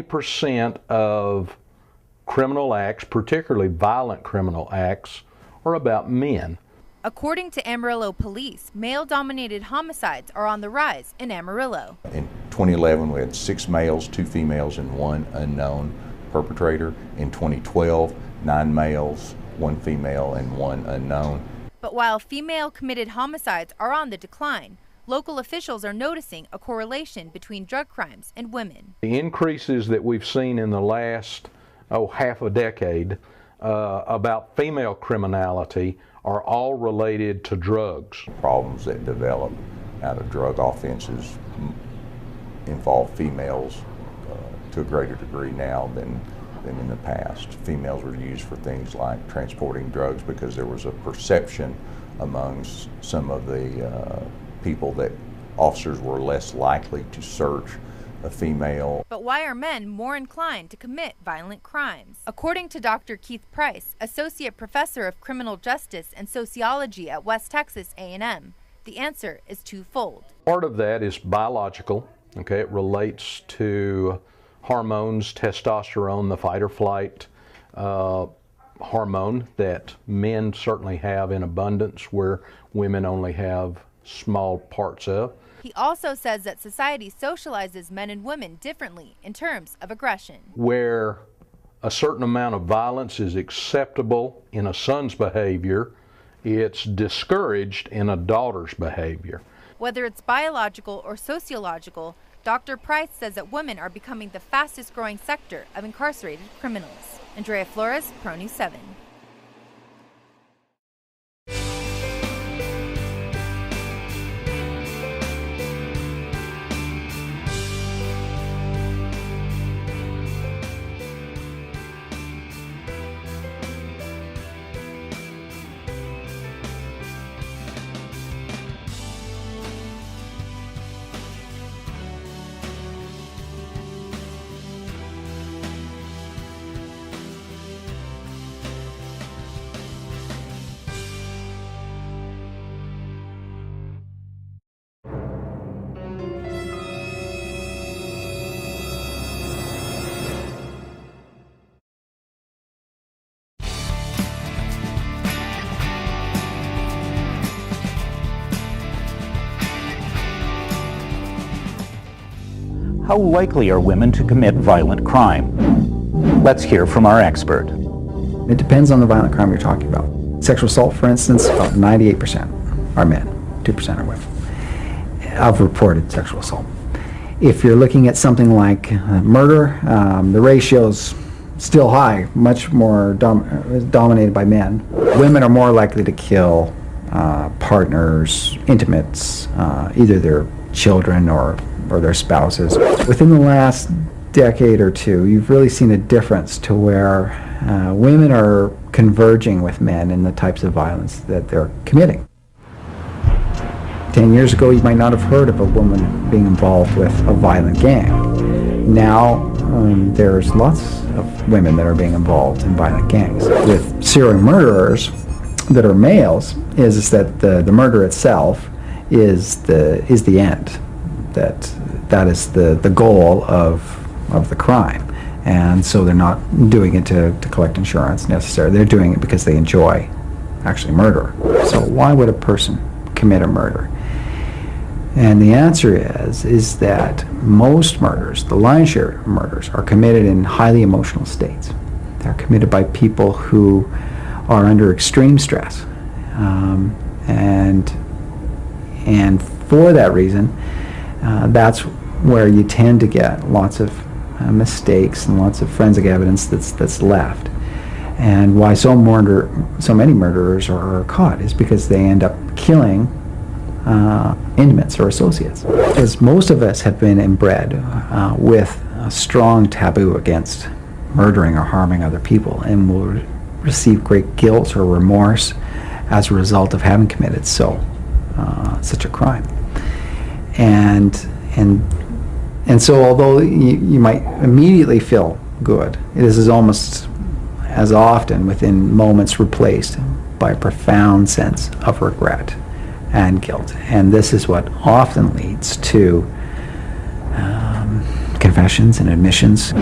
90% of criminal acts, particularly violent criminal acts, are about men. According to Amarillo police, male-dominated homicides are on the rise in Amarillo. In 2011, we had 6 males, 2 females, and 1 unknown perpetrator. In 2012, 9 males, 1 female, and 1 unknown. But while female-committed homicides are on the decline, local officials are noticing a correlation between drug crimes and women. The increases that we've seen in the last half a decade about female criminality are all related to drugs. Problems that develop out of drug offenses involve females to a greater degree now than in the past. Females were used for things like transporting drugs because there was a perception among some of the people that officers were less likely to search a female. But why are men more inclined to commit violent crimes? According to Dr. Keith Price, Associate Professor of Criminal Justice and Sociology at West Texas A&M, the answer is twofold. Part of that is biological. Okay, it relates to hormones, testosterone, the fight or flight hormone that men certainly have in abundance where women only have small parts of. He also says that society socializes men and women differently in terms of aggression. Where a certain amount of violence is acceptable in a son's behavior, it's discouraged in a daughter's behavior. Whether it's biological or sociological, Dr. Price says that women are becoming the fastest growing sector of incarcerated criminals. Andrea Flores, Pro News 7. How likely are women to commit violent crime? Let's hear from our expert. It depends on the violent crime you're talking about. Sexual assault, for instance, about 98% are men, 2% are women, of reported sexual assault. If you're looking at something like murder, the ratio's still high, much more dominated by men. Women are more likely to kill partners, intimates, either their children or their spouses. Within the last decade or two, you've really seen a difference to where women are converging with men in the types of violence that they're committing. 10 years ago, you might not have heard of a woman being involved with a violent gang. Now, there's lots of women that are being involved in violent gangs. With serial murderers that are males, is that the murder itself is the end. That is the goal of the crime, and so they're not doing it to collect insurance necessarily. They're doing it because they enjoy actually murder. So why would a person commit a murder? And the answer is that most murders, the lion's share of murders, are committed in highly emotional states. They're committed by people who are under extreme stress, and for that reason, that's where you tend to get lots of mistakes and lots of forensic evidence that's left. And why so many murderers are caught is because they end up killing intimates or associates. Because most of us have been inbred with a strong taboo against murdering or harming other people, and will receive great guilt or remorse as a result of having committed such a crime. And so although you might immediately feel good, it is almost as often within moments replaced by a profound sense of regret and guilt. And this is what often leads to confessions and admissions.